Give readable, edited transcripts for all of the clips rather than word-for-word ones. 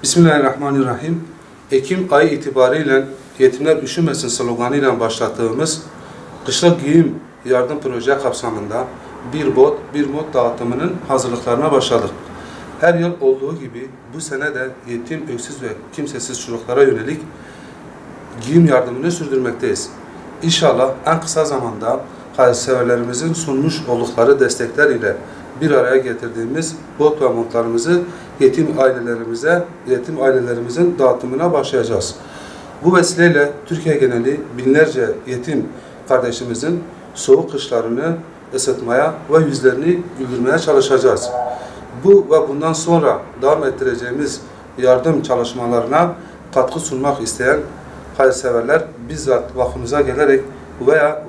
Bismillahirrahmanirrahim. Ekim ayı itibariyle yetimler üşümesin sloganıyla başlattığımız kışlık giyim yardım proje kapsamında bir bot, bir mod dağıtımının hazırlıklarına başladık. Her yıl olduğu gibi bu sene de yetim, öksüz ve kimsesiz çocuklara yönelik giyim yardımını sürdürmekteyiz. İnşallah en kısa zamanda hayırseverlerimizin sunmuş oldukları destekler ile bir araya getirdiğimiz bot ve montlarımızı yetim ailelerimizin dağıtımına başlayacağız. Bu vesileyle Türkiye geneli binlerce yetim kardeşimizin soğuk kışlarını ısıtmaya ve yüzlerini güldürmeye çalışacağız. Bu ve bundan sonra devam ettireceğimiz yardım çalışmalarına katkı sunmak isteyen hayırseverler bizzat vakfımıza gelerek veya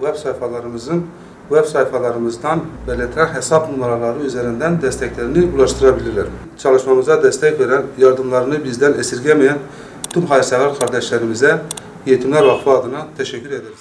web sayfalarımızdan belirtilen hesap numaraları üzerinden desteklerini ulaştırabilirler. Çalışmamıza destek veren, yardımlarını bizden esirgemeyen tüm hayırsever kardeşlerimize Yetimler Vakfı adına teşekkür ederiz.